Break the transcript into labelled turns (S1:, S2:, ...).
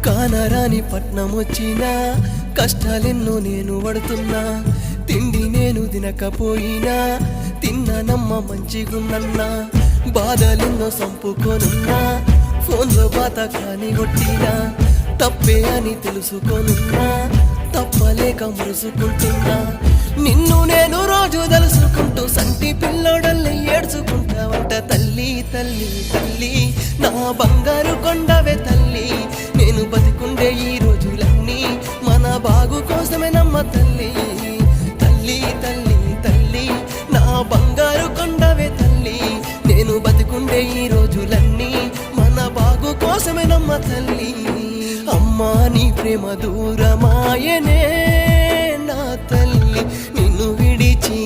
S1: కానరాని పట్నం వచ్చినా కష్టాలెన్నో నేను పడుతున్నా తిండి నేను తినకపోయినా తిన్నానమ్మ మంచిగున్నన్నా బాధలెన్నో సంపుకోనున్నా ఫోన్లో బాత కాని కొట్టినా తప్పే అని తెలుసుకోనున్నా తప్పలేక మురుసుకుంటున్నా నిన్ను నేను రోజు తలుసుకుంటూ సంటి పిల్లోడల్ని ఏడ్చుకుంటావంట తల్లి తల్లి తల్లి నా బంగారు కొండవే తల్లి నేను బతికుండే ఈ రోజులన్నీ మన బాగు కోసమేనమ్మ తల్లి తల్లి తల్లి తల్లి నా బంగారు కొండవే తల్లి నేను బతికుండే ఈ రోజులన్నీ మన బాగు కోసమేనమ్మ తల్లి అమ్మా నీ ప్రేమ దూరమాయనే నా తల్లి నిన్ను విడిచి